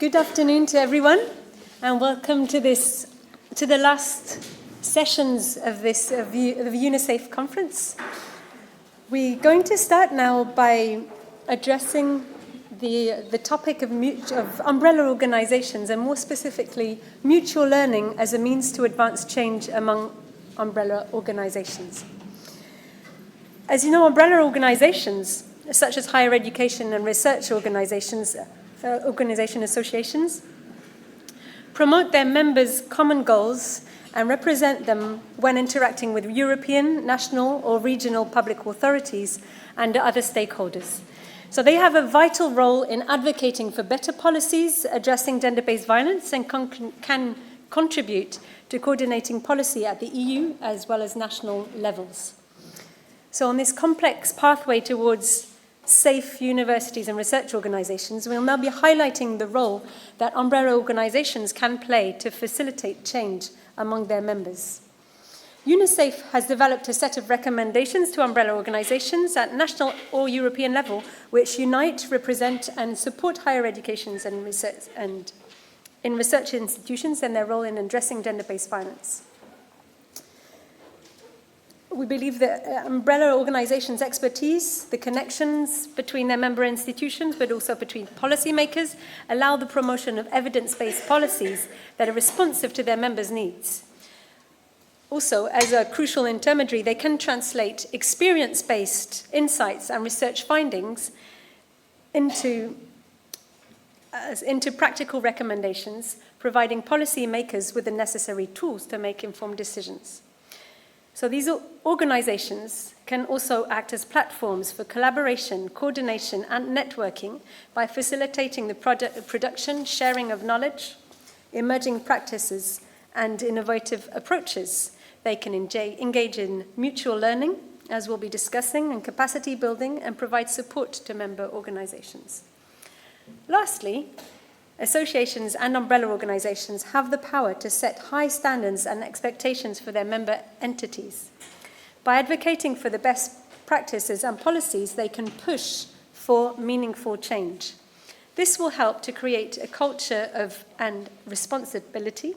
Good afternoon to everyone, and welcome to the last sessions of the UniSAFE conference. We're going to start now by addressing the topic of umbrella organizations, and more specifically, mutual learning as a means to advance change among umbrella organizations. As you know, umbrella organizations, such as higher education and research organization associations, promote their members' common goals and represent them when interacting with European, national, or regional public authorities and other stakeholders. So they have a vital role in advocating for better policies addressing gender-based violence and can contribute to coordinating policy at the EU as well as national levels. So on this complex pathway towards safe universities and research organizations, we'll now be highlighting the role that umbrella organizations can play to facilitate change among their members. UniSAFE has developed a set of recommendations to umbrella organizations at national or European level, which unite, represent, and support higher educations and in research institutions and their role in addressing gender-based violence. We believe that umbrella organizations' expertise, the connections between their member institutions, but also between policymakers, allow the promotion of evidence-based policies that are responsive to their members' needs. Also, as a crucial intermediary, they can translate experience-based insights and research findings into practical recommendations, providing policymakers with the necessary tools to make informed decisions. So these organizations can also act as platforms for collaboration, coordination, and networking by facilitating the production, sharing of knowledge, emerging practices, and innovative approaches. They can engage in mutual learning, as we'll be discussing, and capacity building, and provide support to member organizations. Lastly, associations and umbrella organizations have the power to set high standards and expectations for their member entities. By advocating for the best practices and policies, they can push for meaningful change. This will help to create a culture and responsibility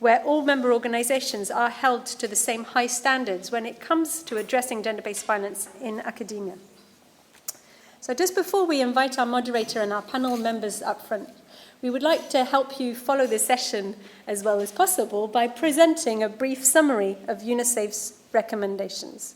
where all member organizations are held to the same high standards when it comes to addressing gender-based violence in academia. So just before we invite our moderator and our panel members up front, we would like to help you follow this session as well as possible by presenting a brief summary of UniSAFE's recommendations.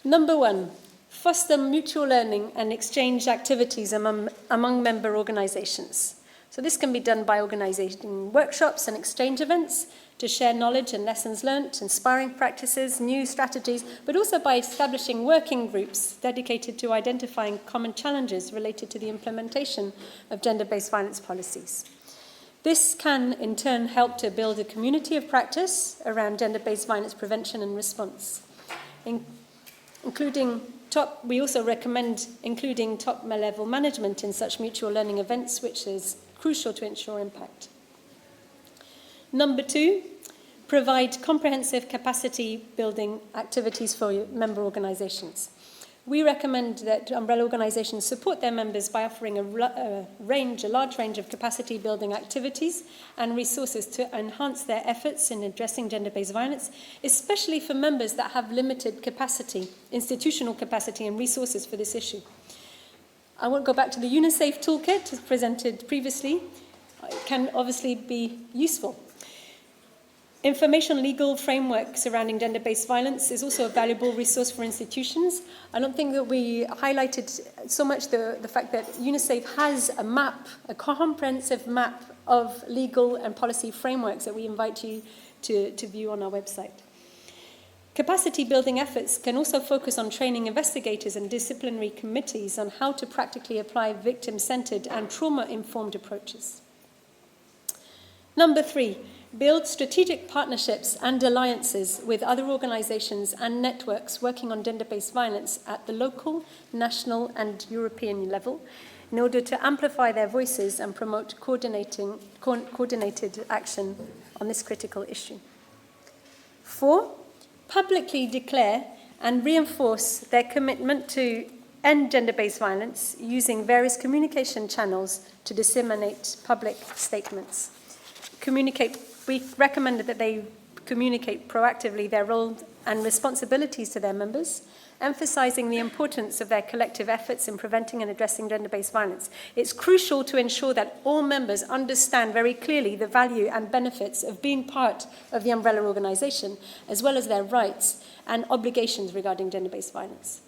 Number 1, foster mutual learning and exchange activities among member organizations. So this can be done by organizing workshops and exchange events to share knowledge and lessons learnt, inspiring practices, new strategies, but also by establishing working groups dedicated to identifying common challenges related to the implementation of gender-based violence policies. This can, in turn, help to build a community of practice around gender-based violence prevention and response, we also recommend including top-level management in such mutual learning events, which is crucial to ensure impact. Number 2, provide comprehensive capacity building activities for your member organizations. We recommend that umbrella organizations support their members by offering a large range of capacity building activities and resources to enhance their efforts in addressing gender-based violence, especially for members that have limited capacity, institutional capacity and resources for this issue. I won't go back to the UniSAFE toolkit as presented previously. It can obviously be useful. Information legal framework surrounding gender-based violence is also a valuable resource for institutions. I don't think that we highlighted so much the fact that UniSAFE has a comprehensive map of legal and policy frameworks that we invite you to view on our website. Capacity building efforts can also focus on training investigators and disciplinary committees on how to practically apply victim-centered and trauma-informed approaches. Number 3, build strategic partnerships and alliances with other organizations and networks working on gender-based violence at the local, national, and European level in order to amplify their voices and promote coordinated action on this critical issue. 4, publicly declare and reinforce their commitment to end gender-based violence using various communication channels to disseminate public statements. We recommended that they communicate proactively their role and responsibilities to their members, emphasizing the importance of their collective efforts in preventing and addressing gender-based violence. It's crucial to ensure that all members understand very clearly the value and benefits of being part of the umbrella organization, as well as their rights and obligations regarding gender-based violence.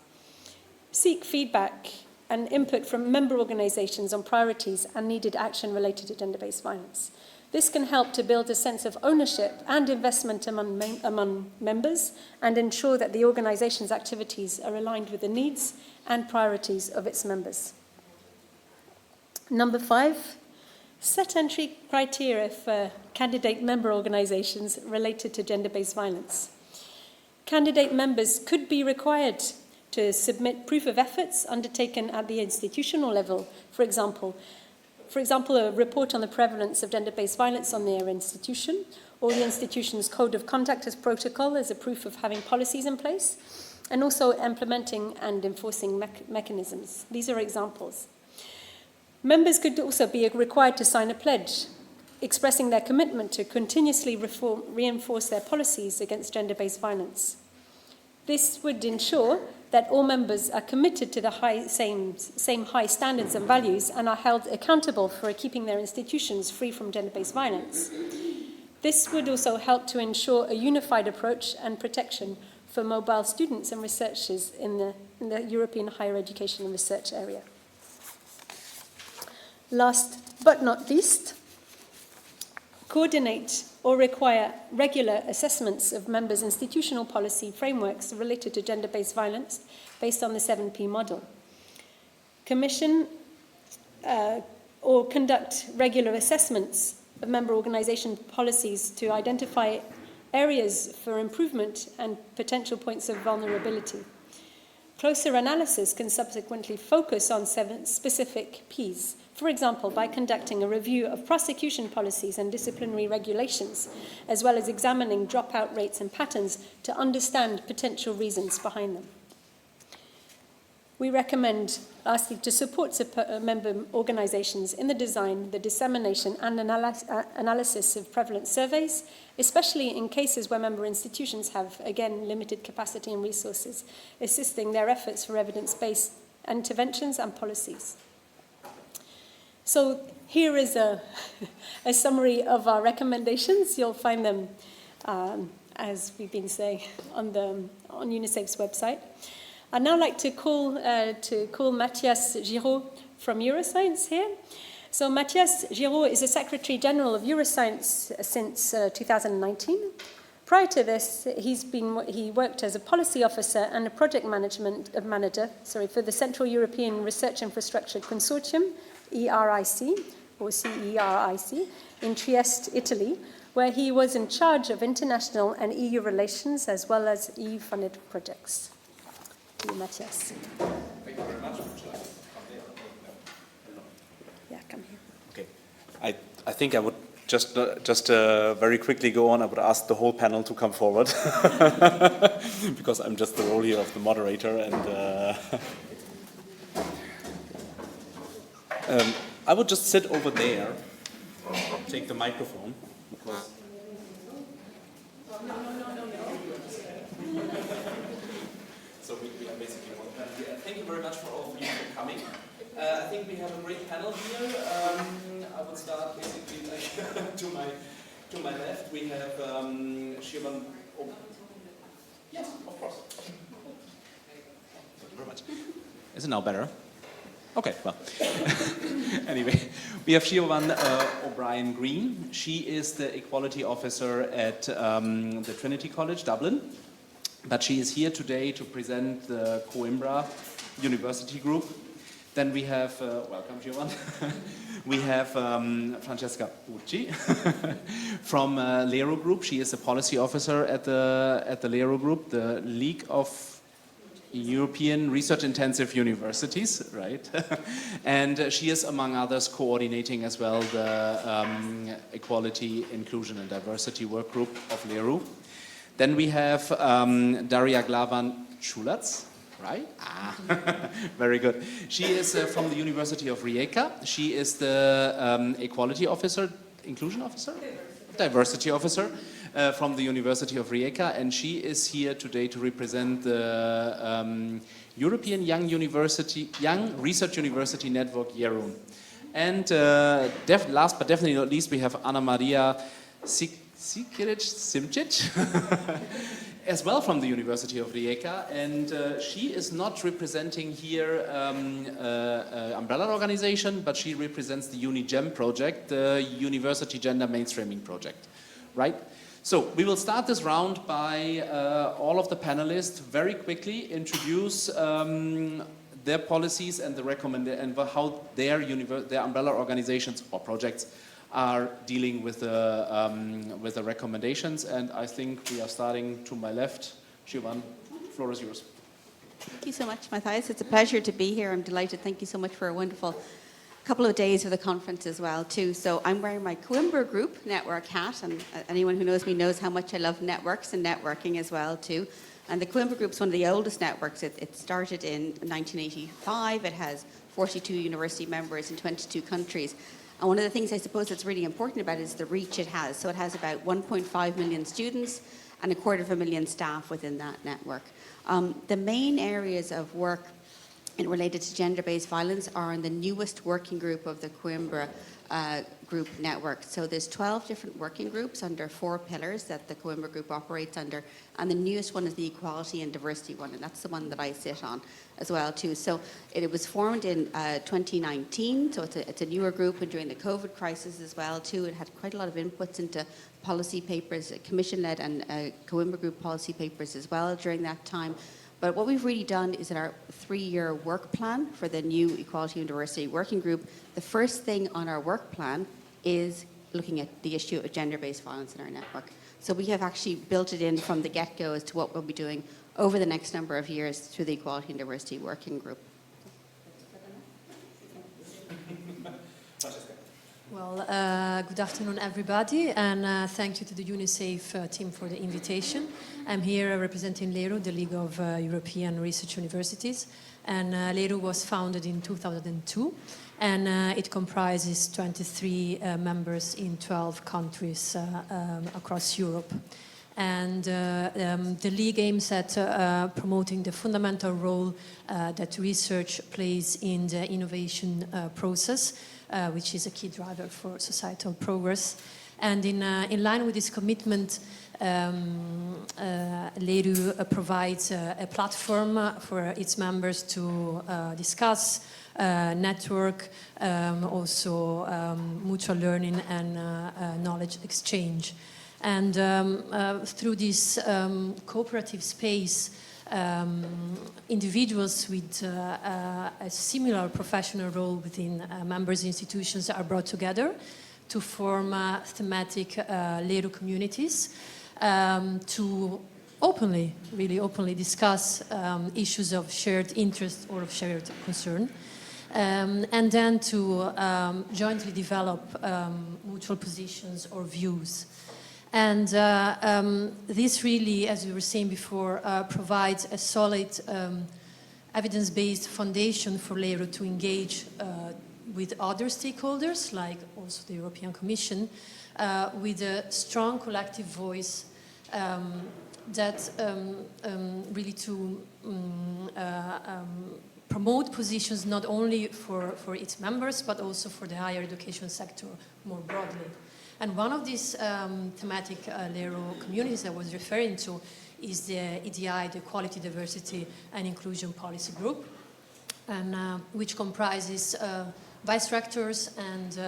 Seek feedback and input from member organizations on priorities and needed action related to gender-based violence. This can help to build a sense of ownership and investment among members and ensure that the organization's activities are aligned with the needs and priorities of its members. Number 5, set entry criteria for candidate member organizations related to gender-based violence. Candidate members could be required to submit proof of efforts undertaken at the institutional level, for example, a report on the prevalence of gender-based violence on their institution, or the institution's code of conduct as protocol as a proof of having policies in place, and also implementing and enforcing mechanisms. These are examples. Members could also be required to sign a pledge, expressing their commitment to continuously reinforce their policies against gender-based violence. This would ensure that all members are committed to the same high standards and values and are held accountable for keeping their institutions free from gender-based violence. This would also help to ensure a unified approach and protection for mobile students and researchers in the European higher education and research area. Last but not least, coordinate or require regular assessments of members' institutional policy frameworks related to gender-based violence based on the 7P model. Commission or conduct regular assessments of member organisation policies to identify areas for improvement and potential points of vulnerability. Closer analysis can subsequently focus on 7 specific Ps, for example, by conducting a review of prosecution policies and disciplinary regulations, as well as examining dropout rates and patterns to understand potential reasons behind them. We recommend, lastly, to support member organisations in the design, the dissemination and analysis of prevalence surveys, especially in cases where member institutions have, again, limited capacity and resources, assisting their efforts for evidence-based interventions and policies. So here is a summary of our recommendations. You'll find them, as we've been saying, on UniSAFE's website. I'd now like to call Matthias Girod from Euroscience here. So Matthias Girod is the Secretary General of Euroscience since 2019. Prior to this, he worked as a policy officer and a project manager for the Central European Research Infrastructure Consortium, ERIC, or CERIC, in Trieste, Italy, where he was in charge of international and EU relations as well as EU-funded projects. Thank you, Matthias. Thank you very much. Yeah, come here. Okay. I think I would just very quickly go on. I would ask the whole panel to come forward because I'm just the role here of the moderator, and I would just sit over there, take the microphone. Because so we are basically one panel here. Thank you very much for all of you for coming. I think we have a great panel here. I would start basically like to my left. We have Siobán. Oh. Yes, of course. Thank you very much. Is it now better? Okay, well. Anyway, we have Siobán O'Brien Green. She is the Equality Officer at the Trinity College, Dublin. But she is here today to present the Coimbra University Group. Then we have, welcome Siobán, we have Francesca Bucci from LERU Group. She is a policy officer at the LERU Group, the League of European Research Intensive Universities, right? And she is, among others, coordinating as well the Equality, Inclusion and Diversity Work Group of LERU. Then we have Daria Glavan, right? Very good. She is from the University of Rijeka. She is the equality officer, inclusion officer? Diversity officer from the University of Rijeka, and she is here today to represent the European Young Research University Network YERUN. And last but definitely not least, we have Anna Maria Sikirić, Simčić, as well from the University of Rijeka, and she is not representing here umbrella organization, but she represents the UNIGEM project, the University Gender Mainstreaming Project, right? So we will start this round by all of the panelists very quickly introduce their policies and and how their umbrella organizations or projects are dealing with the recommendations. And I think we are starting to my left. Siobán, the floor is yours. Thank you so much, Matthias. It's a pleasure to be here. I'm delighted. Thank you so much for a wonderful couple of days of the conference as well, too. So I'm wearing my Coimbra Group network hat, and anyone who knows me knows how much I love networks and networking as well, too. And the Coimbra Group is one of the oldest networks. It started in 1985. It has 42 university members in 22 countries. And one of the things I suppose that's really important about it is the reach it has. So it has about 1.5 million students and 250,000 staff within that network. The main areas of work related to gender-based violence are in the newest working group of the Coimbra Group network. So there's 12 different working groups under 4 pillars that the Coimbra Group operates under, and the newest one is the equality and diversity one, and that's the one that I sit on as well too. So it was formed in 2019, so it's a newer group, and during the COVID crisis as well too. It had quite a lot of inputs into policy papers, Commission-led and Coimbra Group policy papers as well during that time. But what we've really done is in our 3-year work plan for the new Equality and Diversity Working Group, the first thing on our work plan is looking at the issue of gender-based violence in our network. So we have actually built it in from the get-go as to what we'll be doing over the next number of years through the Equality and Diversity Working Group. Well, good afternoon, everybody, and thank you to the UniSAFE team for the invitation. I'm here representing LERU, the League of European Research Universities, and LERU was founded in 2002, and it comprises 23 members in 12 countries across Europe. And the League aims at promoting the fundamental role that research plays in the innovation process, which is a key driver for societal progress. And in line with this commitment, LERU provides a platform for its members to discuss, network, also mutual learning and knowledge exchange. And through this cooperative space, individuals with a similar professional role within members' institutions are brought together to form thematic LERU communities to really openly discuss issues of shared interest or of shared concern, and then to jointly develop mutual positions or views. And this really, as we were saying before, provides a solid evidence-based foundation for LERU to engage with other stakeholders, like also the European Commission, with a strong collective voice that really to promote positions not only for its members, but also for the higher education sector more broadly. And one of these thematic LERU communities I was referring to is the EDI, the Equality, Diversity and Inclusion Policy Group, and which comprises vice rectors and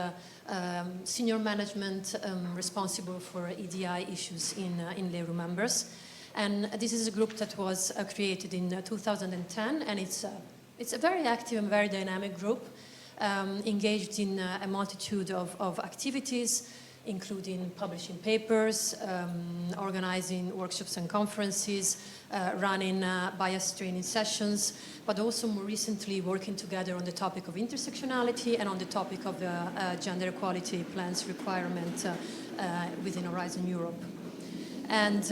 senior management responsible for EDI issues in LERU members. And this is a group that was created in 2010, and it's a very active and very dynamic group, engaged in a multitude of activities, including publishing papers, organizing workshops and conferences, running bias training sessions, but also more recently working together on the topic of intersectionality and on the topic of the gender equality plans requirement within Horizon Europe. And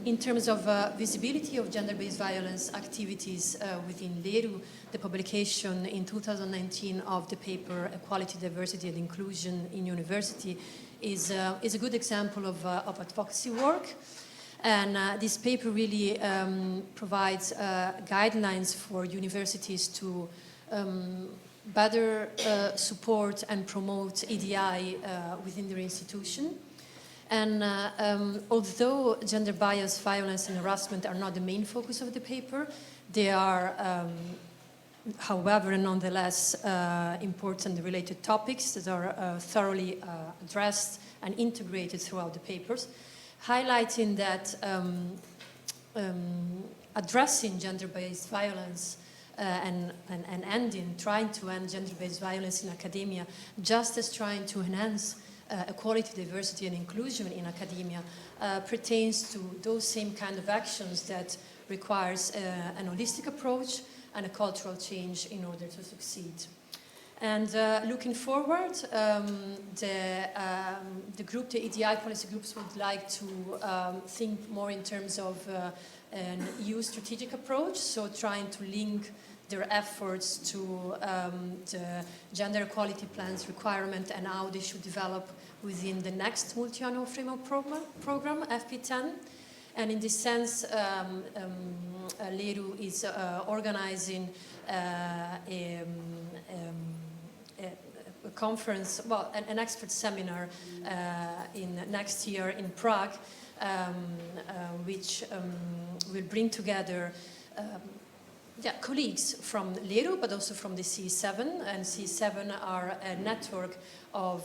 in terms of visibility of gender-based violence activities within LERU, the publication in 2019 of the paper Equality, Diversity and Inclusion in University is a good example of advocacy work. And this paper really provides guidelines for universities to better support and promote EDI within their institution. And although gender bias, violence and harassment are not the main focus of the paper, they are, however, nonetheless important related topics that are thoroughly addressed and integrated throughout the papers, highlighting that addressing gender-based violence and trying to end gender-based violence in academia, just as trying to enhance equality, diversity and inclusion in academia, pertains to those same kind of actions that requires an holistic approach and a cultural change in order to succeed. And looking forward, the group, the EDI policy groups, would like to think more in terms of an EU strategic approach, so trying to link their efforts to the gender equality plans requirement and how they should develop within the next multi-annual framework program, FP10. And in this sense, LERU is organizing a conference, well, an expert seminar in next year in Prague, which will bring together colleagues from LERU, but also from the CE7, and CE7 are a network of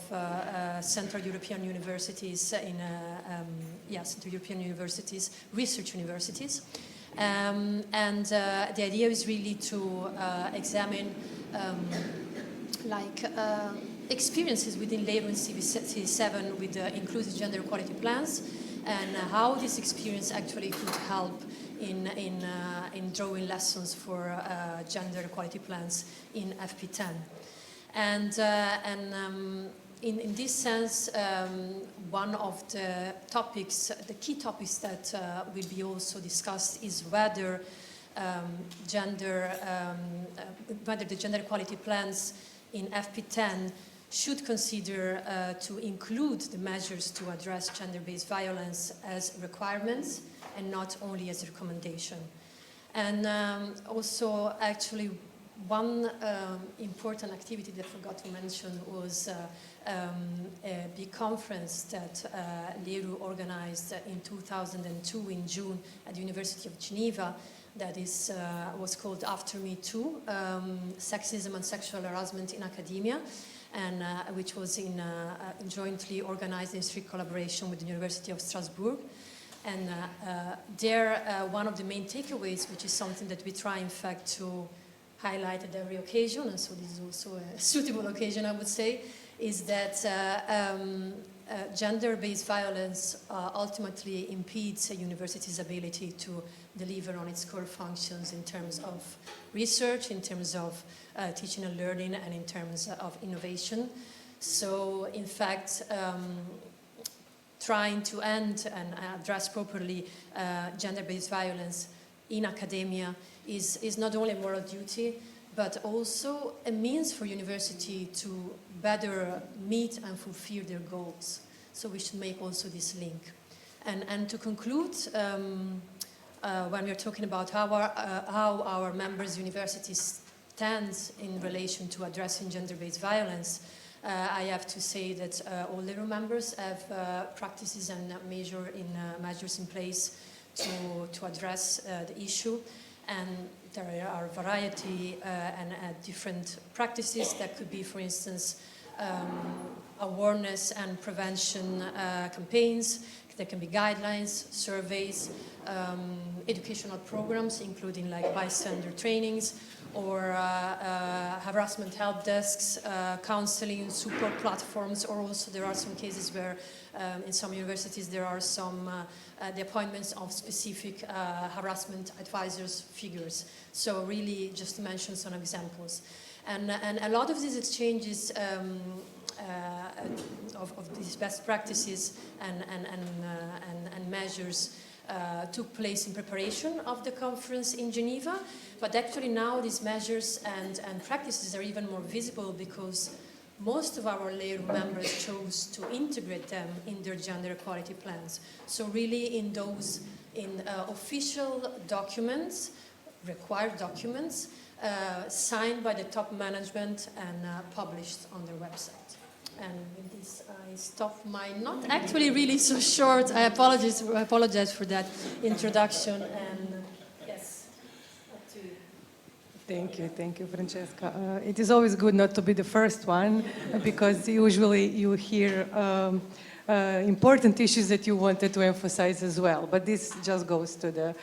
Central European universities Central European universities, research universities. And the idea is really to examine experiences within LERU and CE7 with inclusive gender equality plans, and how this experience actually could help in drawing lessons for gender equality plans in FP10. And in this sense, one of the topics, the key topics that will be also discussed is whether whether the gender equality plans in FP10 should consider to include the measures to address gender-based violence as requirements and not only as a recommendation. And also, actually, one important activity that I forgot to mention was a big conference that LERU organized in 2002 in June at the University of Geneva that was called After Me Too, Sexism and Sexual Harassment in Academia, and which was jointly organized in strict collaboration with the University of Strasbourg. And one of the main takeaways, which is something that we try, in fact, to highlight at every occasion, and so this is also a suitable occasion, I would say, is that gender-based violence ultimately impedes a university's ability to deliver on its core functions in terms of research, in terms of teaching and learning, and in terms of innovation. So, in fact, trying to end and address properly gender-based violence in academia is not only a moral duty, but also a means for university to better meet and fulfill their goals. So we should make also this link. And to conclude, when we're talking about how our members' universities stand in relation to addressing gender-based violence, I have to say that all LERU members have practices and measures in place to address the issue. And there are a variety and different practices that could be, for instance, awareness and prevention campaigns. There can be guidelines, surveys, educational programs, including like bystander trainings, or harassment help desks, counseling, support platforms, or also there are some cases where in some universities there are some the appointments of specific harassment advisors figures. So really just to mention some examples. And a lot of these exchanges of these best practices and measures took place in preparation of the conference in Geneva, but actually now these measures and practices are even more visible because most of our LERU members chose to integrate them in their gender equality plans. So really in those official documents, required documents, signed by the top management and published on their website. And with this, I stop my not actually really so short. I apologize for that introduction. And yes, up to you. Thank you, Francesca. It is always good not to be the first one because usually you hear important issues that you wanted to emphasize as well. But this just goes to the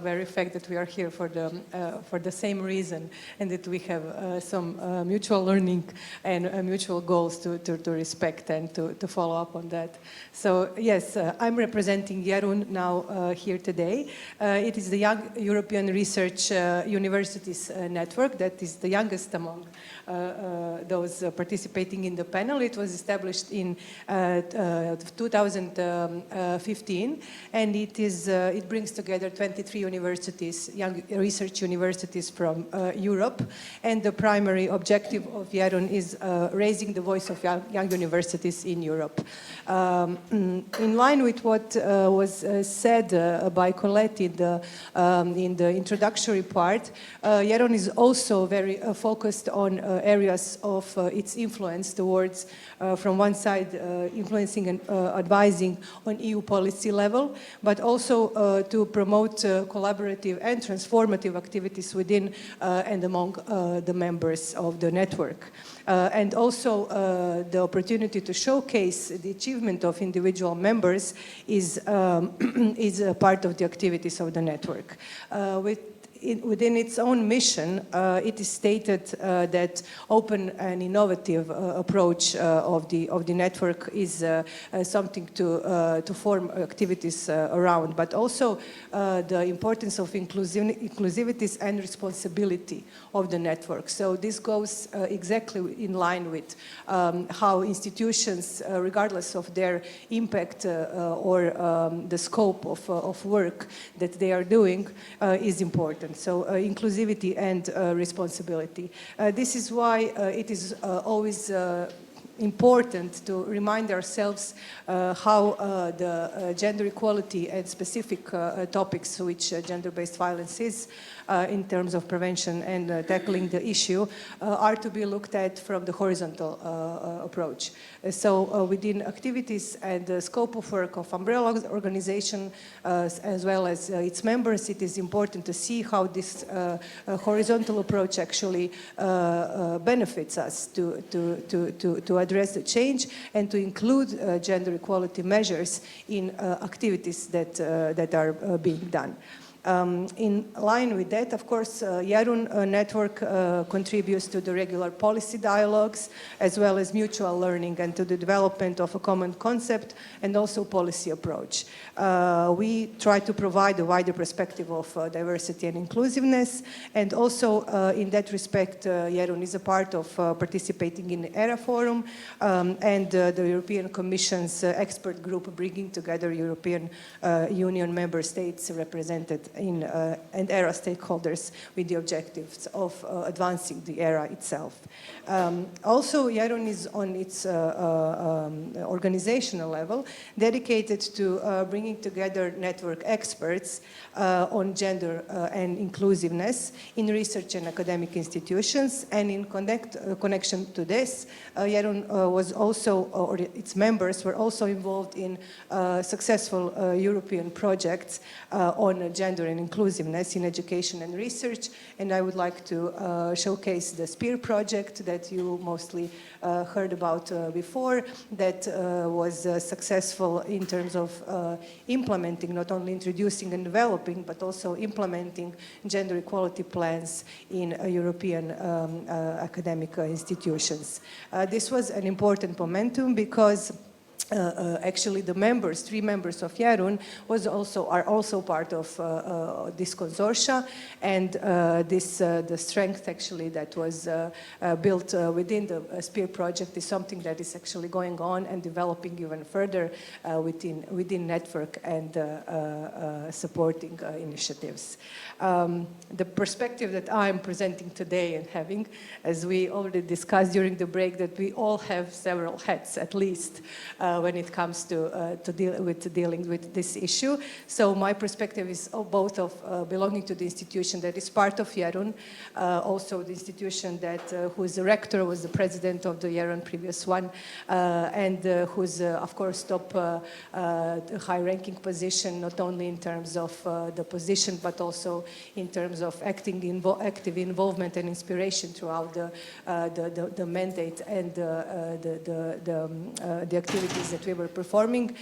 very fact that we are here for the same reason and that we have some mutual learning and mutual goals to respect and to follow up on that. So yes, I'm representing YERUN now here today. It is the Young European Research Universities Network that is the youngest among those participating in the panel. It was established in 2015 and it brings together 23 universities, young research universities from Europe, and the primary objective of YERUN is raising the voice of young universities in Europe. In line with what was said by Colette in the introductory part, YERUN is also very focused on areas of its influence towards, from one side, influencing and advising on EU policy level, but also to promote collaborative and transformative activities within and among the members of the network. And also the opportunity to showcase the achievement of individual members is a part of the activities of the network. Within its own mission, it is stated that open and innovative approach of the network is something to form activities around, but also the importance of inclusivity and responsibility of the network. So this goes exactly in line with how institutions, regardless of their impact or the scope of work that they are doing, is important. So inclusivity and responsibility. This is why it is always important to remind ourselves how the gender equality and specific topics which gender-based violence is in terms of prevention and tackling the issue are to be looked at from the horizontal approach. So within activities and the scope of work of umbrella organization as well as its members, it is important to see how this horizontal approach actually benefits us to address the change and to include gender equality measures in activities that are being done. In line with that, of course, YERUN network contributes to the regular policy dialogues as well as mutual learning and to the development of a common concept and also policy approach. We try to provide a wider perspective of diversity and inclusiveness, and also in that respect, YERUN is a part of participating in the ERA Forum and the European Commission's expert group bringing together European Union member states represented and ERA stakeholders with the objectives of advancing the ERA itself. Also, YERUN is on its organizational level dedicated to bringing together network experts on gender and inclusiveness in research and academic institutions, and in connection to this, YERUN was also, or its members were also involved in successful European projects on gender and inclusiveness in education and research, and I would like to showcase the SPEAR project that you mostly heard about before, that was successful in terms of implementing, not only introducing and developing, but also implementing gender equality plans in European academic institutions. This was an important momentum because actually the members, 3 members of YERUN, are also part of this consortia, and the strength actually that was built within the SPEAR project is something that is actually going on and developing even further within network and supporting initiatives. The perspective that I'm presenting today and having, as we already discussed during the break, that we all have several hats at least when it comes to dealing with this issue. So my perspective is both of belonging to the institution that is part of YERUN, also the institution that whose rector was the president of the YERUN previous one, and whose of course top high-ranking position, not only in terms of the position but also in terms of active involvement and inspiration throughout the mandate and the activities that we were performing,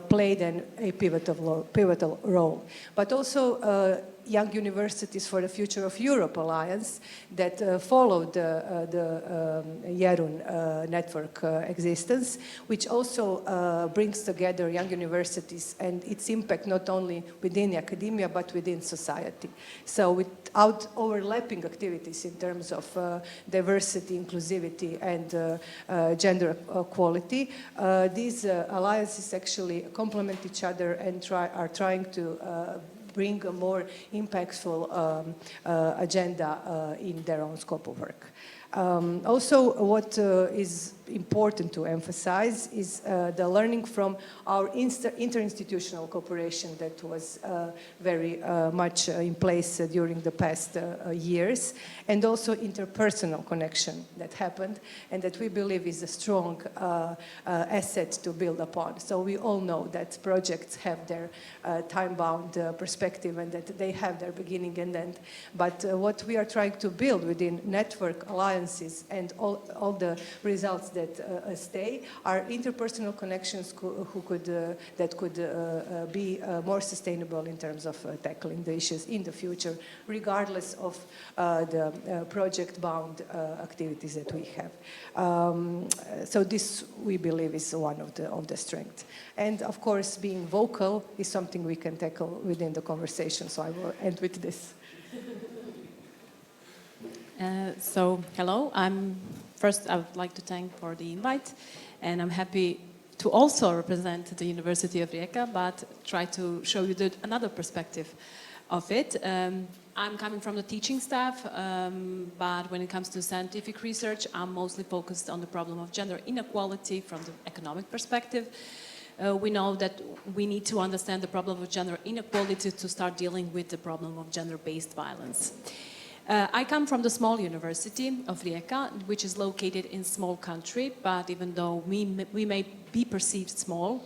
played a pivotal role. But also Young Universities for the Future of Europe Alliance that followed the YERUN network existence, which also brings together young universities and its impact not only within academia but within society. So without overlapping activities in terms of diversity, inclusivity and gender equality, these alliances actually complement each other and are trying to bring a more impactful agenda in their own scope of work. Also, what is important to emphasize is the learning from our interinstitutional cooperation that was very much in place during the past years, and also interpersonal connection that happened and that we believe is a strong asset to build upon. So we all know that projects have their time-bound perspective and that they have their beginning and end. But what we are trying to build within network alliances and all the results that stay are interpersonal connections that could be more sustainable in terms of tackling the issues in the future, regardless of the project-bound activities that we have. So this, we believe, is one of the strengths. And of course, being vocal is something we can tackle within the conversation. So I will end with this. So hello, first I would like to thank for the invite, and I'm happy to also represent the University of Rijeka, but try to show you another perspective of it. I'm coming from the teaching staff, but when it comes to scientific research, I'm mostly focused on the problem of gender inequality from the economic perspective. We know that we need to understand the problem of gender inequality to start dealing with the problem of gender-based violence. I come from the small university of Rijeka, which is located in a small country, but even though we may be perceived small,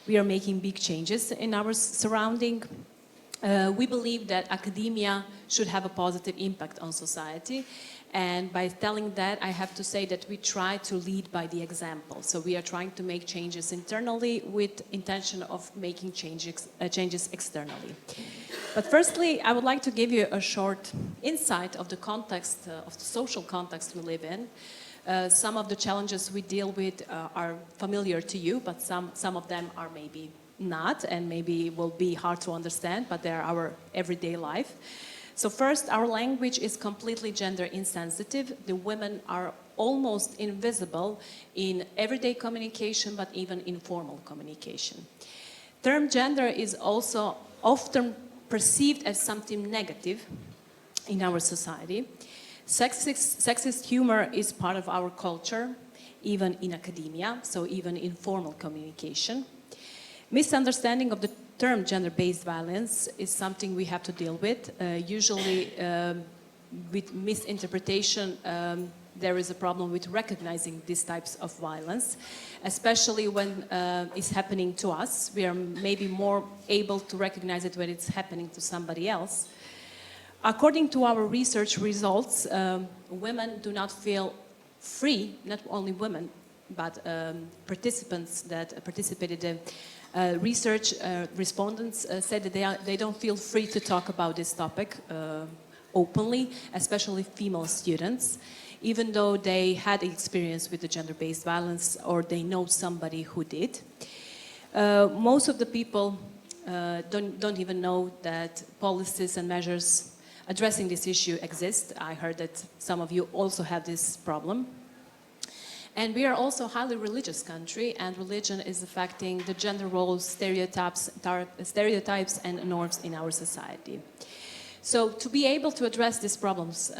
we are making big changes in our surrounding. We believe that academia should have a positive impact on society. And by telling that, I have to say that we try to lead by the example. So we are trying to make changes internally with intention of making changes externally. But firstly, I would like to give you a short insight of the context, of the social context we live in. Some of the challenges we deal with are familiar to you, but some of them are maybe not, and maybe will be hard to understand, but they're our everyday life. So first, our language is completely gender insensitive. The women are almost invisible in everyday communication, but even informal communication. Term gender is also often perceived as something negative in our society. Sexist humor is part of our culture, even in academia, so even in formal communication. Misunderstanding of the term gender-based violence is something we have to deal with. Usually with misinterpretation, there is a problem with recognizing these types of violence, especially when it's happening to us. We are maybe more able to recognize it when it's happening to somebody else. According to our research results, women do not feel free, not only women, but participants that participated in research, respondents said that they don't feel free to talk about this topic openly, especially female students. even though they had experience with the gender-based violence or they know somebody who did. Most of the people don't even know that policies and measures addressing this issue exist. I heard that some of you also have this problem. And we are also a highly religious country, and religion is affecting the gender roles, stereotypes and norms in our society. So to be able to address these problems,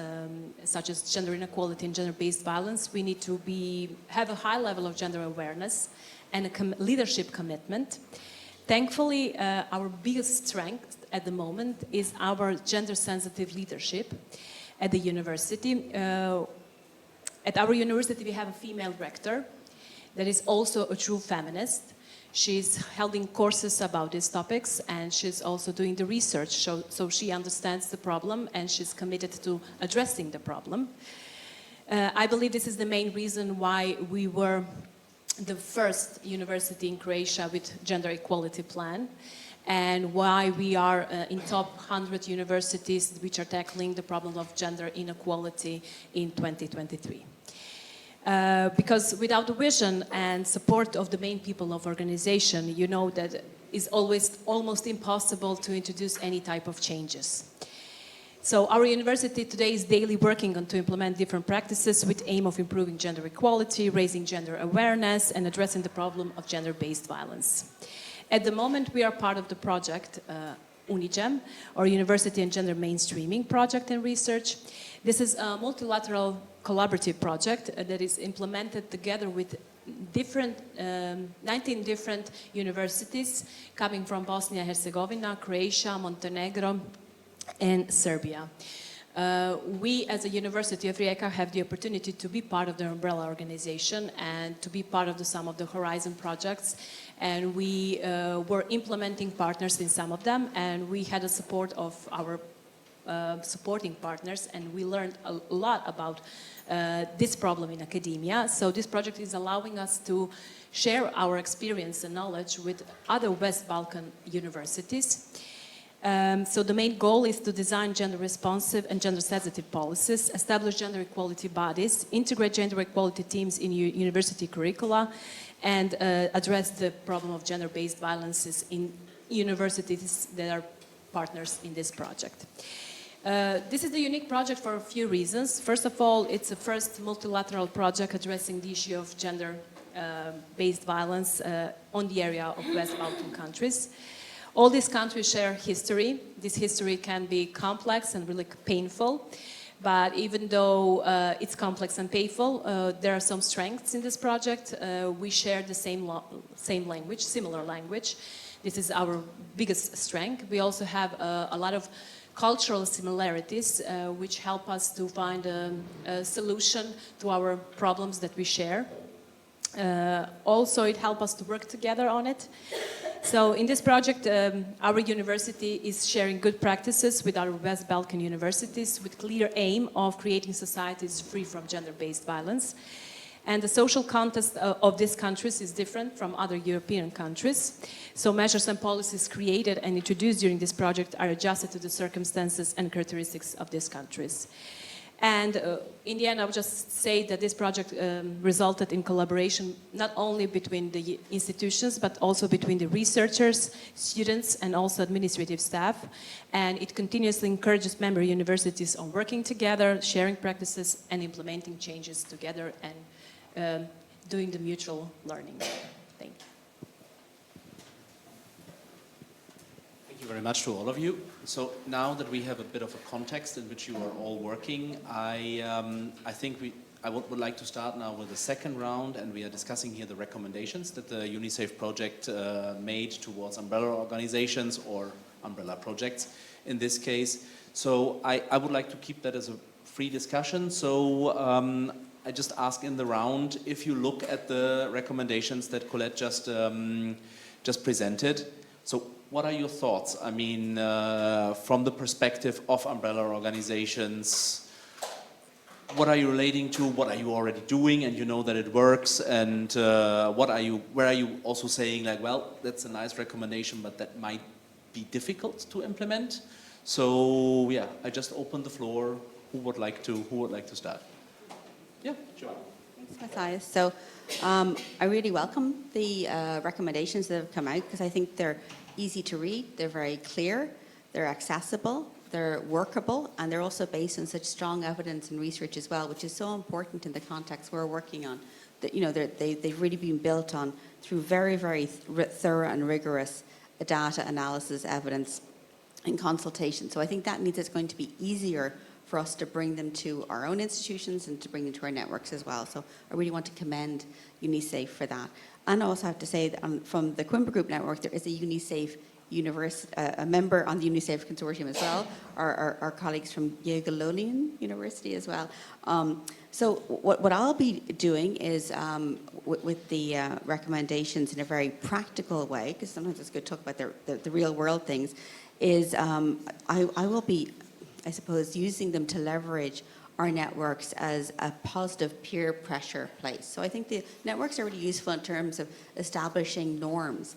such as gender inequality and gender-based violence, we need to have a high level of gender awareness and a leadership commitment. Thankfully, our biggest strength at the moment is our gender-sensitive leadership at the university. At our university, we have a female rector that is also a true feminist. She's holding courses about these topics, and she's also doing the research, so she understands the problem and she's committed to addressing the problem. I believe this is the main reason why we were the first university in Croatia with gender equality plan, and why we are in top 100 universities which are tackling the problem of gender inequality in 2023. Because without the vision and support of the main people of organization, you know that it's almost impossible to introduce any type of changes. So our university today is daily working on to implement different practices with aim of improving gender equality, raising gender awareness, and addressing the problem of gender-based violence. At the moment, we are part of the project UNIGEM, or University and Gender Mainstreaming Project and Research. This is a multilateral collaborative project that is implemented together with 19 different universities coming from Bosnia and Herzegovina, Croatia, Montenegro, and Serbia. We, as a University of Rijeka, have the opportunity to be part of the umbrella organization and to be part of some of the Horizon projects. And we were implementing partners in some of them, and we had the support of our supporting partners, and we learned a lot about this problem in academia. So this project is allowing us to share our experience and knowledge with other West Balkan universities. So the main goal is to design gender-responsive and gender-sensitive policies, establish gender equality bodies, integrate gender equality teams in university curricula, and address the problem of gender-based violences in universities that are partners in this project. This is a unique project for a few reasons. First of all, it's the first multilateral project addressing the issue of gender-based violence on the area of West Balkan countries. All these countries share history. This history can be complex and really painful, but even though it's complex and painful, there are some strengths in this project. We share the same language, similar language. This is our biggest strength. We also have a lot of cultural similarities which help us to find a solution to our problems that we share. Also, it helps us to work together on it. So in this project, our university is sharing good practices with our West Balkan universities with clear aim of creating societies free from gender-based violence. And the social context of these countries is different from other European countries. So measures and policies created and introduced during this project are adjusted to the circumstances and characteristics of these countries. And in the end, I would just say that this project resulted in collaboration not only between the institutions, but also between the researchers, students, and also administrative staff. And it continuously encourages member universities on working together, sharing practices, and implementing changes together, and doing the mutual learning. Thank you. Thank you very much to all of you. So now that we have a bit of a context in which you are all working, I think I would like to start now with the second round, and we are discussing here the recommendations that the UniSAFE project made towards umbrella organizations or umbrella projects in this case. So I would like to keep that as a free discussion. So I just ask in the round, if you look at the recommendations that Colette just presented, so what are your thoughts? I mean, from the perspective of umbrella organizations, what are you relating to? What are you already doing? And you know that it works. And where are you also saying like, well, that's a nice recommendation, but that might be difficult to implement? So yeah, I just open the floor. Who would like to start? Yeah, sure. Thanks, Matthias. So I really welcome the recommendations that have come out because I think they're easy to read, they're very clear, they're accessible, they're workable, and they're also based on such strong evidence and research as well, which is so important in the context we're working on. That, you know, they've really been built on through very, very thorough and rigorous data analysis, evidence, and consultation. So I think that means it's going to be easier for us to bring them to our own institutions and to bring them to our networks as well. So I really want to commend UniSAFE for that. And I also have to say that from the Coimbra Group Network, there is a UniSAFE a member on the UniSAFE consortium as well, our colleagues from Jagiellonian University as well. So what I'll be doing is, with the recommendations in a very practical way, because sometimes it's good to talk about the real world things, is I will be, I suppose, using them to leverage our networks as a positive peer pressure place. So I think the networks are really useful in terms of establishing norms,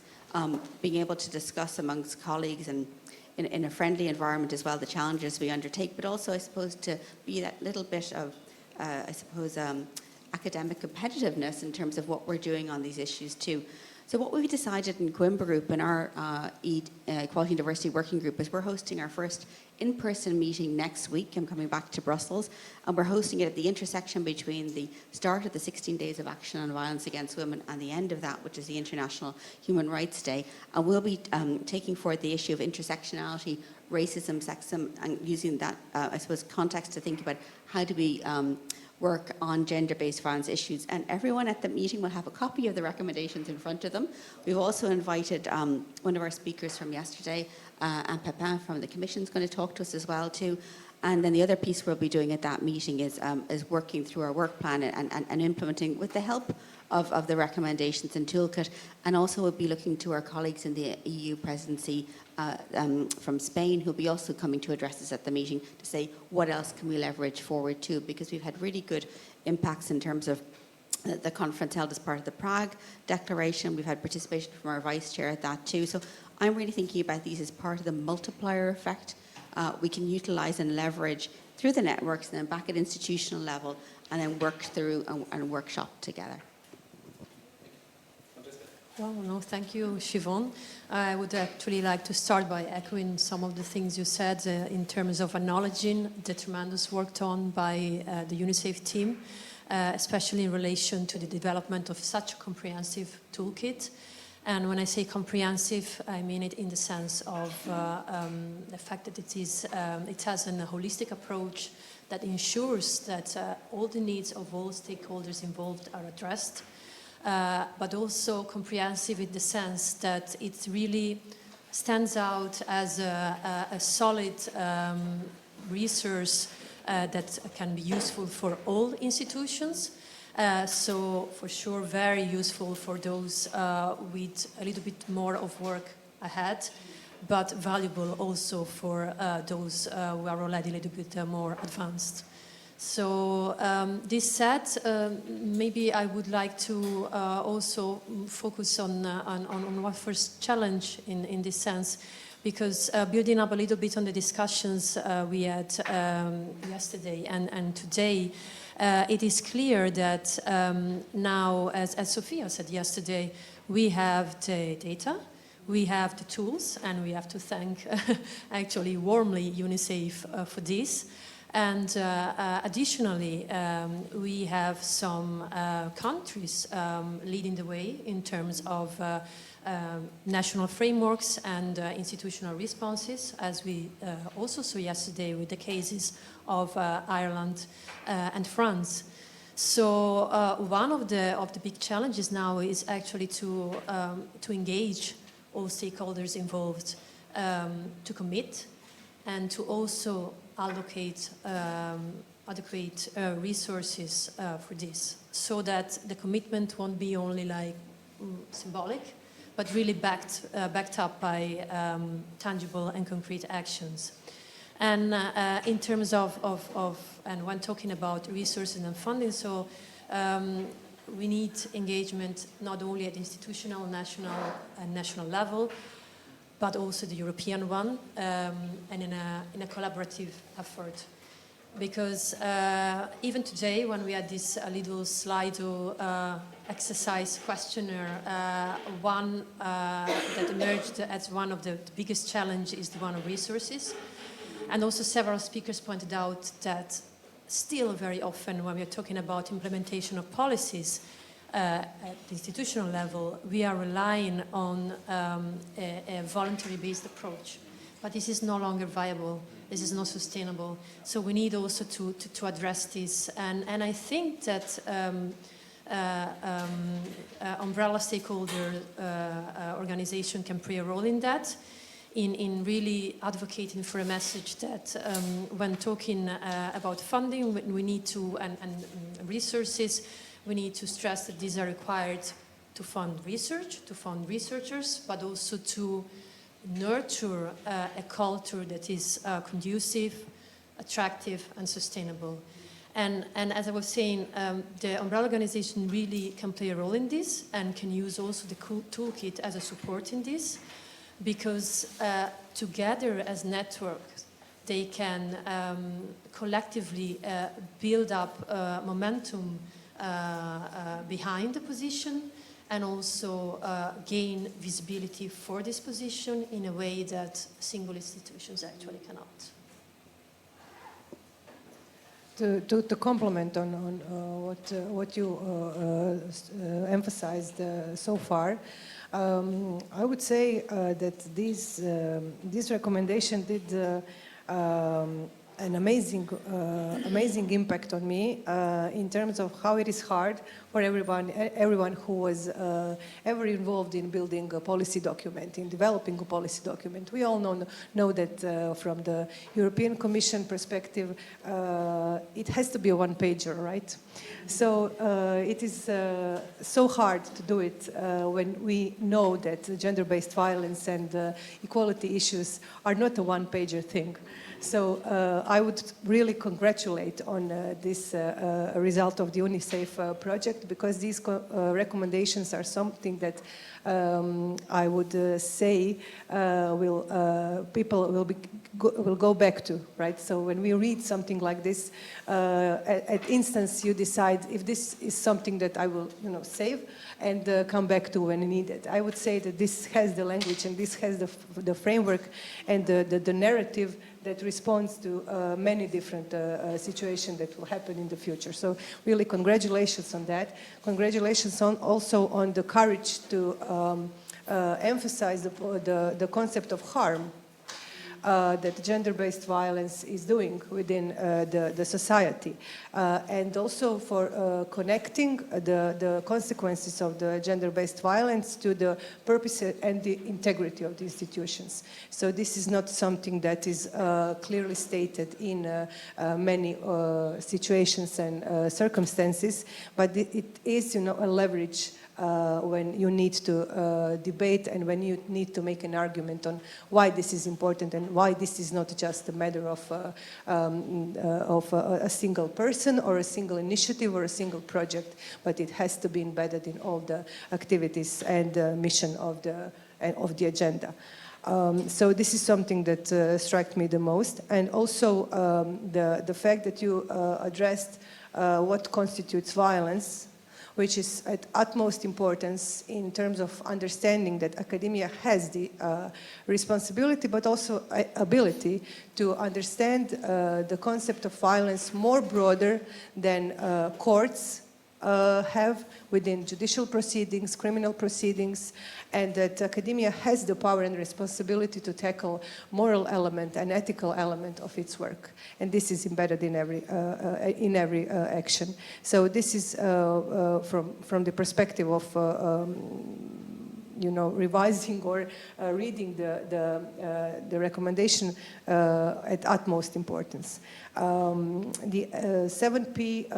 being able to discuss amongst colleagues and in a friendly environment as well the challenges we undertake, but also I suppose to be that little bit of, academic competitiveness in terms of what we're doing on these issues too. So what we've decided in Coimbra Group and our Equality and Diversity Working Group is we're hosting our first in-person meeting next week. I'm coming back to Brussels, and we're hosting it at the intersection between the start of the 16 Days of Action on Violence Against Women and the end of that, which is the International Human Rights Day. And we'll be taking forward the issue of intersectionality, racism, sexism, and using that, I suppose, context to think about how do we work on gender-based violence issues. And everyone at the meeting will have a copy of the recommendations in front of them. We've also invited one of our speakers from yesterday, Anne Pepin from the Commission, is going to talk to us as well too. And then the other piece we'll be doing at that meeting is working through our work plan and implementing with the help of the recommendations and toolkit. And also we'll be looking to our colleagues in the EU presidency from Spain, who'll be also coming to address us at the meeting to say what else can we leverage forward too, because we've had really good impacts in terms of the conference held as part of the Prague Declaration. We've had participation from our Vice Chair at that too. So I'm really thinking about these as part of the multiplier effect we can utilise and leverage through the networks and then back at institutional level and then work through and workshop together. Well, no, thank you, Siobán. I would actually like to start by echoing some of the things you said in terms of acknowledging the tremendous work done by the UniSAFE team, especially in relation to the development of such a comprehensive toolkit. And when I say comprehensive, I mean it in the sense of the fact that it has a holistic approach that ensures that all the needs of all stakeholders involved are addressed. But also comprehensive in the sense that it really stands out as a solid resource that can be useful for all institutions. So for sure very useful for those with a little bit more of work ahead, but valuable also for those who are already a little bit more advanced. So this said, maybe I would like to also focus on one first challenge in this sense, because building up a little bit on the discussions we had yesterday and today, it is clear that now, as Sophia said yesterday, we have the data, we have the tools, and we have to thank actually warmly UniSAFE for this. And additionally, we have some countries leading the way in terms of national frameworks and institutional responses, as we also saw yesterday with the cases of Ireland and France. So one of the big challenges now is actually to engage all stakeholders involved, to commit, and to also allocate adequate resources for this, so that the commitment won't be only like symbolic, but really backed up by tangible and concrete actions. And in terms of and when talking about resources and funding, so we need engagement not only at institutional, national level, but also the European one, and in a collaborative effort. because even today, when we had this little Slido exercise questionnaire, one that emerged as one of the biggest challenges is the one of resources. And also several speakers pointed out that still very often when we're talking about implementation of policies at the institutional level, we are relying on a voluntary-based approach. But this is no longer viable. This is not sustainable. So we need also to address this. And I think that umbrella stakeholder organization can play a role in that, in really advocating for a message that when talking about funding, we need to, and resources, we need to stress that these are required to fund research, to fund researchers, but also to nurture a culture that is conducive, attractive, and sustainable. And as I was saying, the umbrella organization really can play a role in this and can use also the toolkit as a support in this, because together as networks, they can collectively build up momentum behind the position and also gain visibility for this position in a way that single institutions actually cannot. To complement on what you emphasized so far, I would say that this recommendation did an amazing impact on me in terms of how it is hard for everyone who was ever involved in building a policy document, in developing a policy document. We all know that from the European Commission perspective, it has to be a one-pager, right? So it is so hard to do it when we know that gender-based violence and equality issues are not a one-pager thing. So I would really congratulate on this result of the UniSAFE project, because these recommendations are something that I would say people will go back to, right? So when we read something like this, at instance you decide if this is something that I will, save and come back to when needed. I would say that this has the language and this has the framework and the narrative that responds to many different situations that will happen in the future. So really congratulations on that. Congratulations also on the courage to emphasize the concept of harm that gender-based violence is doing within the society, and also for connecting the consequences of the gender-based violence to the purpose and the integrity of the institutions. So this is not something that is clearly stated in many situations and circumstances, but it is, a leverage when you need to debate and when you need to make an argument on why this is important and why this is not just a matter of a single person or a single initiative or a single project, but it has to be embedded in all the activities and mission of the agenda. So this is something that struck me the most, and also the fact that you addressed what constitutes violence, which is at utmost importance in terms of understanding that academia has the responsibility but also ability to understand the concept of violence more broader than courts have within judicial proceedings, criminal proceedings, and that academia has the power and responsibility to tackle moral element and ethical element of its work. And this is embedded in every action. So this is from the perspective of revising or reading the recommendation at utmost importance. The 7P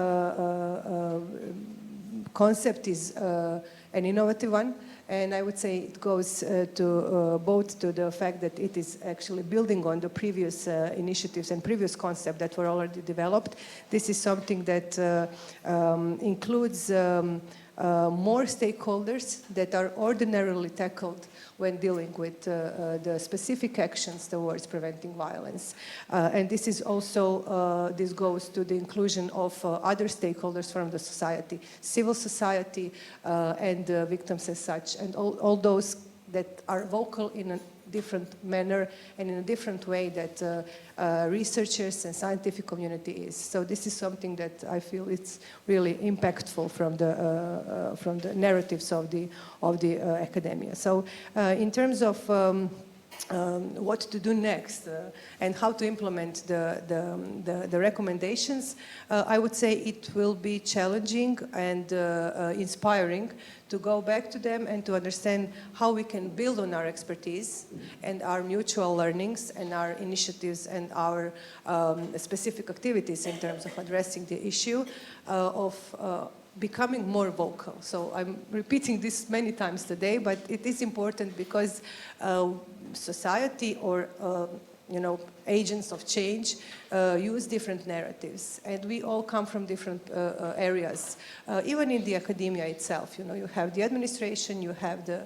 concept is an innovative one, and I would say it goes to both to the fact that it is actually building on the previous initiatives and previous concepts that were already developed. This is something that includes more stakeholders that are ordinarily tackled when dealing with the specific actions towards preventing violence. And this is also, this goes to the inclusion of other stakeholders from the society, civil society and victims as such, and all those that are vocal in a different manner and in a different way that researchers and scientific community is. So this is something that I feel it's really impactful from the narratives of the academia. So in terms of what to do next and how to implement the recommendations, I would say it will be challenging and inspiring to go back to them and to understand how we can build on our expertise and our mutual learnings and our initiatives and our specific activities in terms of addressing the issue of becoming more vocal. So I'm repeating this many times today, but it is important because society or agents of change use different narratives, and we all come from different areas. Even in the academia itself, you have the administration, you have the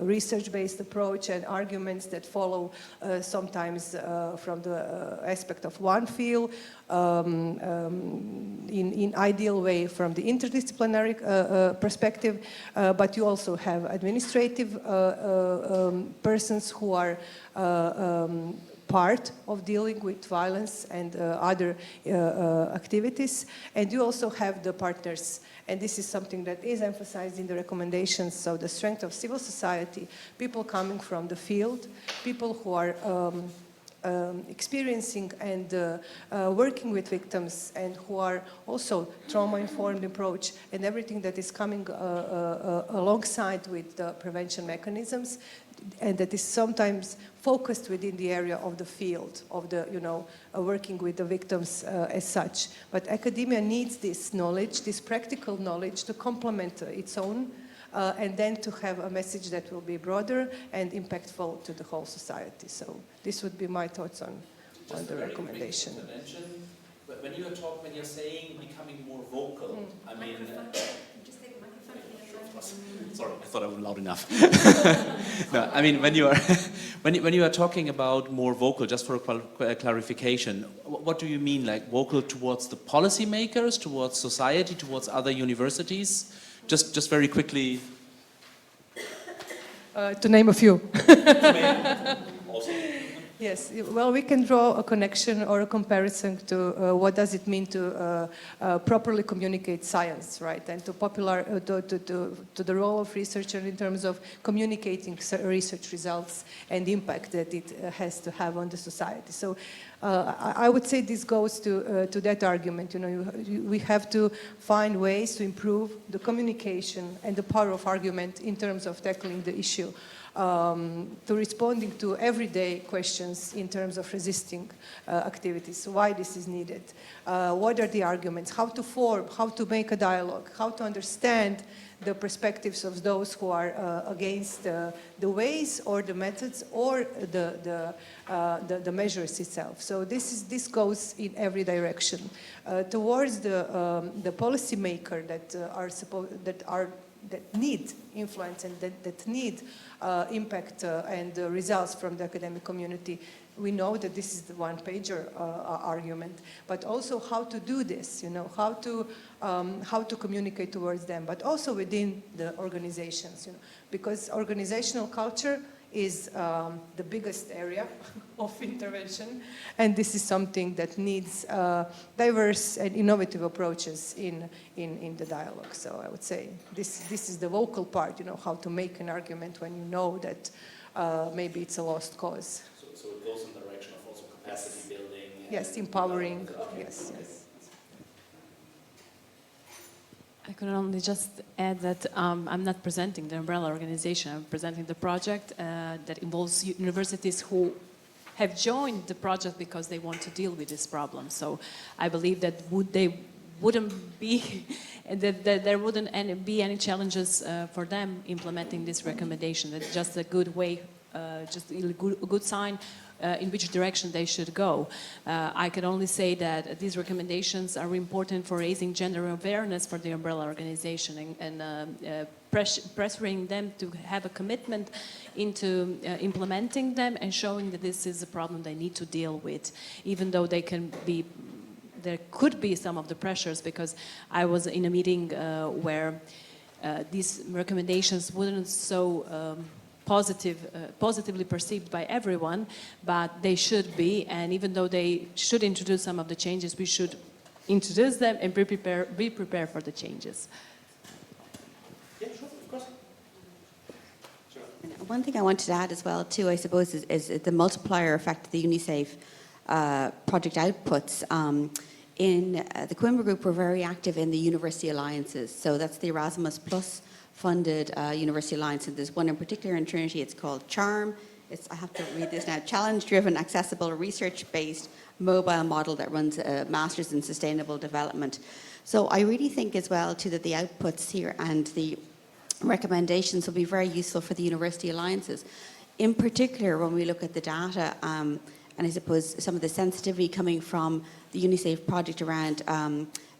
research-based approach and arguments that follow sometimes from the aspect of one field, in ideal way from the interdisciplinary perspective, but you also have administrative persons who are part of dealing with violence and other activities, and you also have the partners. And this is something that is emphasized in the recommendations. So the strength of civil society, people coming from the field, people who are experiencing and working with victims and who are also trauma-informed approach and everything that is coming alongside with the prevention mechanisms, and that is sometimes focused within the area of the field of the, working with the victims as such. But academia needs this knowledge, this practical knowledge to complement its own, and then to have a message that will be broader and impactful to the whole society. So this would be my thoughts on the recommendation. When you're saying becoming more vocal, I mean. Sorry, I thought I was loud enough. No, I mean, when you are talking about more vocal, just for a clarification, what do you mean, like vocal towards the policymakers, towards society, towards other universities? Just very quickly. To name a few. Also. Yes, well, we can draw a connection or a comparison to what does it mean to properly communicate science, right? And to the role of researcher in terms of communicating research results and impact that it has to have on the society. So I would say this goes to that argument. We have to find ways to improve the communication and the power of argument in terms of tackling the issue. To responding to everyday questions in terms of resisting activities, why this is needed, what are the arguments, how to form, how to make a dialogue, how to understand the perspectives of those who are against the ways or the methods or the measures itself. So this goes in every direction towards the policymaker that need influence and that need impact and results from the academic community. We know that this is the one-pager argument, but also how to do this, how to communicate towards them, but also within the organizations, because organizational culture is the biggest area of intervention, and this is something that needs diverse and innovative approaches in the dialogue. So I would say this is the vocal part, how to make an argument when you know that maybe it's a lost cause. So it goes in the direction of also capacity building. Yes, empowering. Yes. I could only just add that I'm not presenting the umbrella organization. I'm presenting the project that involves universities who have joined the project because they want to deal with this problem. So I believe that wouldn't be that there wouldn't be any challenges for them implementing this recommendation. That's just a good way, just a good sign in which direction they should go. I can only say that these recommendations are important for raising gender awareness for the umbrella organization and pressuring them to have a commitment into implementing them and showing that this is a problem they need to deal with, even though they can be, there could be some of the pressures, because I was in a meeting where these recommendations weren't so positively perceived by everyone, but they should be, and even though they should introduce some of the changes, we should introduce them and be prepared for the changes. Yeah, sure, of course. One thing I wanted to add as well too, I suppose, is the multiplier effect of the UniSAFE project outputs. In the Coimbra group, we're very active in the university alliances. So that's the Erasmus Plus funded university alliance. And there's one in particular in Trinity, it's called CHARM. I have to read this now, challenge-driven, accessible, research-based mobile model that runs a Masters in Sustainable Development. So I really think as well too that the outputs here and the recommendations will be very useful for the university alliances. In particular, when we look at the data, and I suppose some of the sensitivity coming from the UniSAFE project around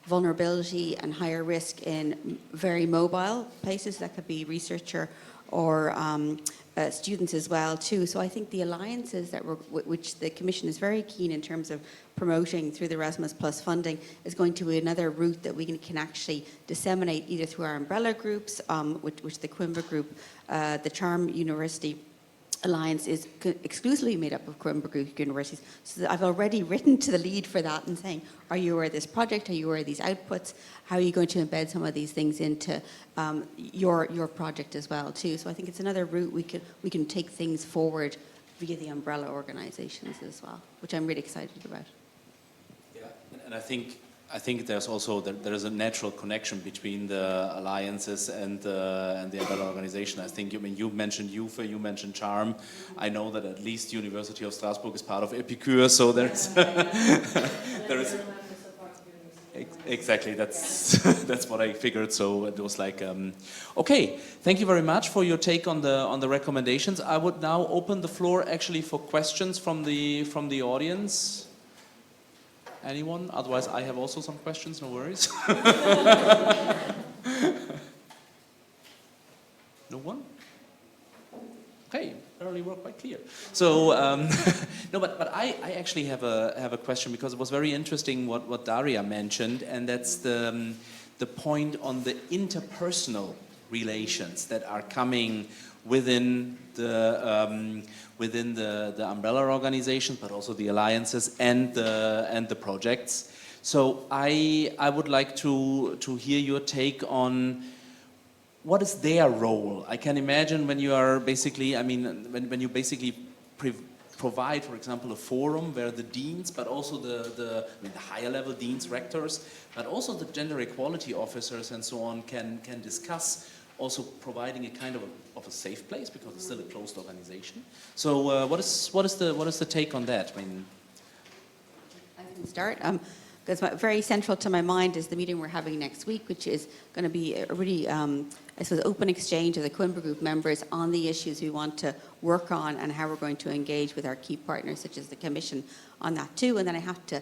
vulnerability and higher risk in very mobile places, that could be researcher or students as well too. So I think the alliances that which the Commission is very keen in terms of promoting through the Erasmus Plus funding is going to be another route that we can actually disseminate either through our umbrella groups, which the Coimbra group, the CHARM University Alliance is exclusively made up of Coimbra Group universities. So I've already written to the lead for that and saying, are you aware of this project? Are you aware of these outputs? How are you going to embed some of these things into your project as well too? So I think it's another route we can take things forward via the umbrella organizations as well, which I'm really excited about. Yeah, and I think there's also there is a natural connection between the alliances and the umbrella organization. I think you mentioned UFA, you mentioned CHARM. I know that at least University of Strasbourg is part of Epicure, so there's there is exactly that's what I figured. So it was like okay. Thank you very much for your take on the recommendations. I would now open the floor actually for questions from the audience. Anyone? Otherwise, I have also some questions, no worries. No one? Okay, apparently we're quite clear. So, no, but I actually have a question, because it was very interesting what Daria mentioned, and that's the point on the interpersonal relations that are coming within the umbrella organizations, but also the alliances and the projects. So I would like to hear your take on what is their role. I can imagine when you are basically, when you basically provide, for example, a forum where the deans, but also the higher level deans, rectors, but also the gender equality officers and so on can discuss, also providing a kind of a safe place, because it's still a closed organization. So what is the take on that? I can start. Because very central to my mind is the meeting we're having next week, which is going to be a really, I suppose, open exchange of the Coimbra Group members on the issues we want to work on and how we're going to engage with our key partners, such as the Commission, on that too. And then I have to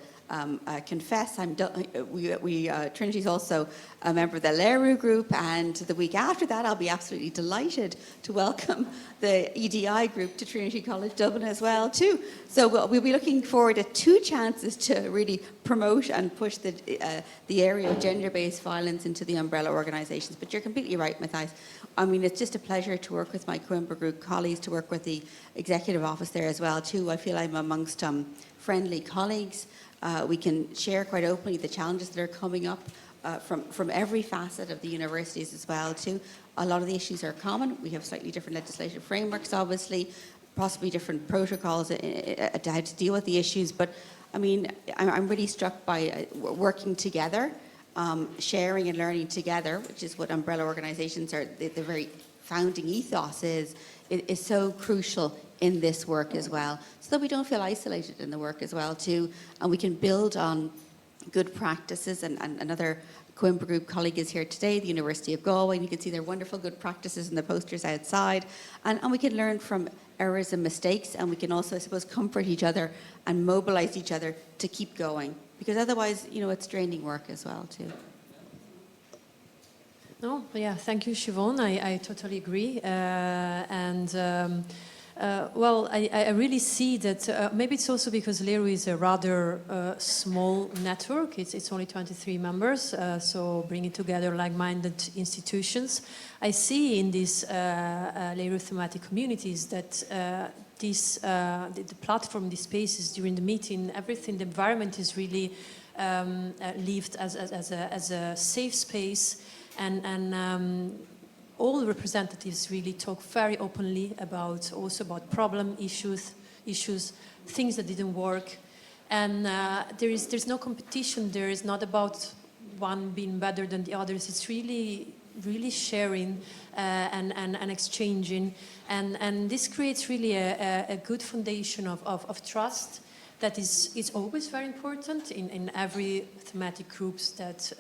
confess, Trinity's also a member of the LERU group, and the week after that I'll be absolutely delighted to welcome the EDI group to Trinity College Dublin as well too. So we'll be looking forward to 2 chances to really promote and push the area of gender-based violence into the umbrella organisations. But you're completely right, Matthias. It's just a pleasure to work with my Coimbra Group colleagues, to work with the executive office there as well too. I feel I'm amongst friendly colleagues. We can share quite openly the challenges that are coming up from every facet of the universities as well too. A lot of the issues are common. We have slightly different legislative frameworks, obviously, possibly different protocols how to deal with the issues. But I'm really struck by working together, sharing and learning together, which is what umbrella organisations are. The very founding ethos is so crucial in this work as well, so that we don't feel isolated in the work as well too, and we can build on good practices and other Coimbra Group colleague is here today, the University of Galway, and you can see their wonderful good practices in the posters outside. And we can learn from errors and mistakes, and we can also, I suppose, comfort each other and mobilize each other to keep going. Because otherwise, you know, it's draining work as well, too. No, yeah, thank you, Siobán. I totally agree. Well, I really see that maybe it's also because LERU is a rather small network. It's only 23 members, so bringing together like-minded institutions. I see in these LERU thematic communities that the platform, the spaces during the meeting, everything, the environment is really lived as a safe space, and all the representatives really talk very openly about problem issues, things that didn't work, and there's no competition. There is not about one being better than the others. It's really sharing and exchanging, and this creates really a good foundation of trust. That is always very important in every thematic groups that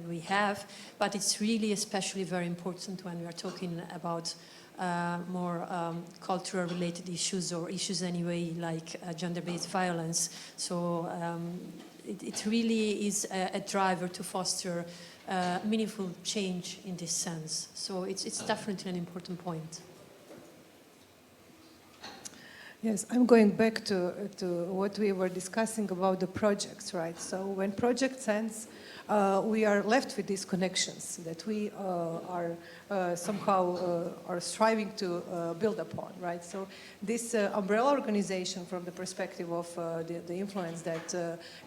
we have, but it's really especially very important when we are talking about more cultural related issues, or issues anyway like gender-based violence. So it really is a driver to foster meaningful change in this sense. So it's definitely an important point. Yes, I'm going back to what we were discussing about the projects, right? So when project ends, we are left with these connections that we are somehow are striving to build upon, right? So this umbrella organization, from the perspective of the influence that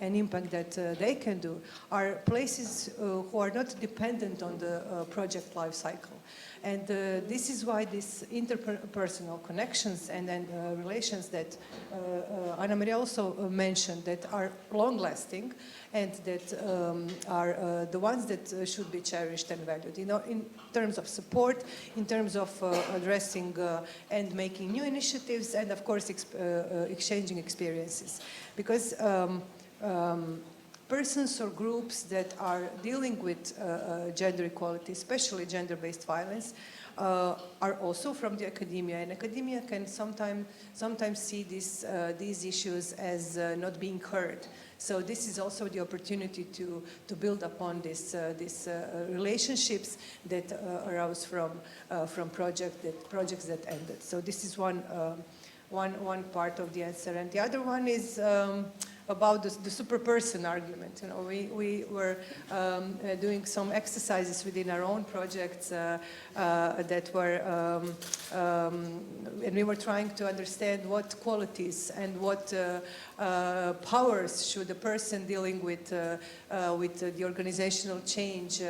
and impact that they can do, are places who are not dependent on the project life cycle. And this is why these interpersonal connections and then relations that Anna Maria also mentioned, that are long-lasting and that are the ones that should be cherished and valued. You know, in terms of support, in terms of addressing and making new initiatives, and of course exchanging experiences. Because persons or groups that are dealing with gender equality, especially gender-based violence, are also from the academia, and academia can sometimes see these issues as not being heard. So this is also the opportunity to build upon these relationships that arose from projects that ended. So this is one part of the answer, and the other one is about the superperson argument. You know, we were doing some exercises within our own projects that were, and we were trying to understand what qualities and what powers should a person dealing with the organizational change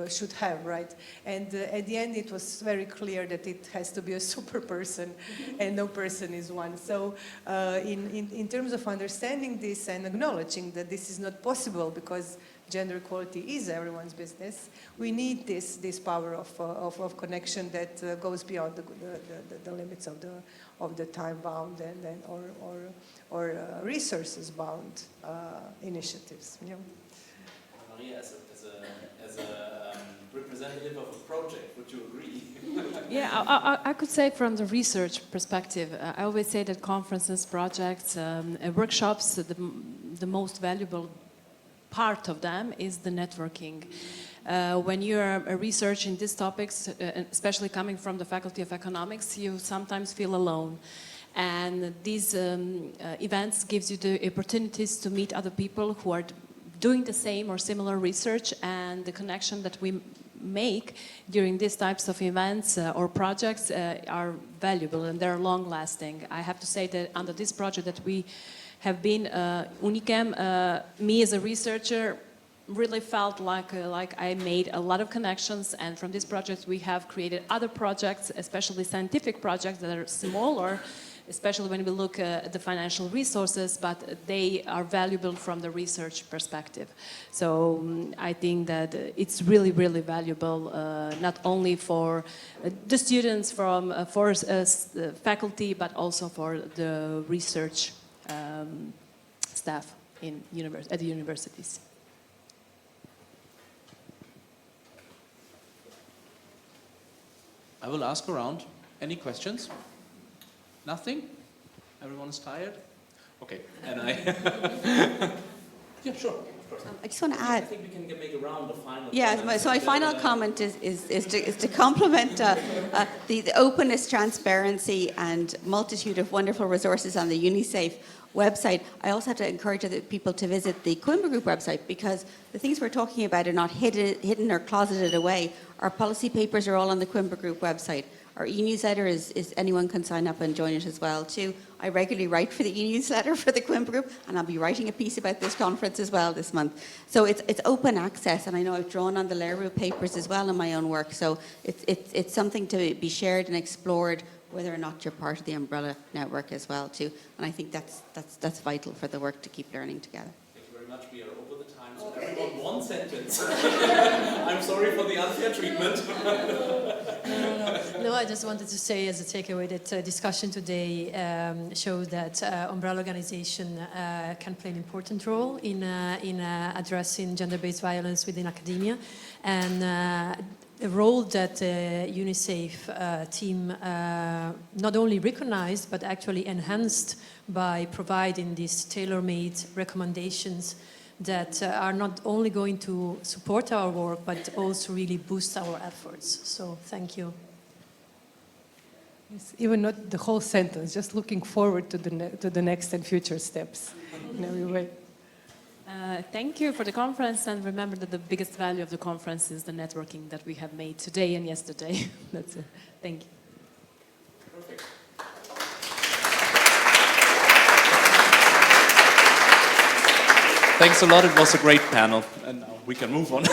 should have, right? And at the end, it was very clear that it has to be a superperson, and no person is one. So in terms of understanding this and acknowledging that this is not possible because gender equality is everyone's business, we need this power of connection that goes beyond the limits of the time bound and or resources bound initiatives. You know? Maria, as a representative of a project, would you agree? Yeah, I could say from the research perspective, I always say that conferences, projects, workshops, the most valuable part of them is the networking. When you're researching these topics, especially coming from the Faculty of Economics, you sometimes feel alone. And these events gives you the opportunities to meet other people who are doing the same or similar research, and the connection that we make during these types of events or projects are valuable and they're long-lasting. I have to say that under this project that we have been UNIGEM, me as a researcher really felt like I made a lot of connections, and from this project we have created other projects, especially scientific projects that are smaller, especially when we look at the financial resources, but they are valuable from the research perspective. So I think that it's really, really valuable, not only for the students from faculty, but also for the research staff at the universities. I will ask around. Any questions? Nothing? Everyone is tired? Okay, and I... Yeah, sure. I just want to add. I think we can make a round of final Yeah, comments. so my final comment is to compliment the openness, transparency, and multitude of wonderful resources on the UniSAFE website. I also have to encourage other people to visit the Coimbra Group website, because the things we're talking about are not hidden or closeted away. Our policy papers are all on the Coimbra Group website. Our e-newsletter is anyone can sign up and join it as well too. I regularly write for the e-newsletter for the Coimbra Group, and I'll be writing a piece about this conference as well this month. So it's open access, and I know I've drawn on the LERU papers as well in my own work. So it's something to be shared and explored, whether or not you're part of the umbrella network as well too. And I think that's vital for the work to keep learning together. Thank you very much. We are over the time, so everyone one sentence. I'm sorry for the unfair treatment. No, I just wanted to say as a takeaway that discussion today shows that umbrella organization can play an important role in addressing gender-based violence within academia, and a role that UniSAFE team not only recognized but actually enhanced by providing these tailor-made recommendations that are not only going to support our work but also really boost our efforts. So thank you. Yes, even not the whole sentence, just looking forward to the next and future steps in every way. Thank you for the conference, and remember that the biggest value of the conference is the networking that we have made today and yesterday. That's it. Thank you. Perfect. Thanks a lot. It was a great panel. And now we can move on.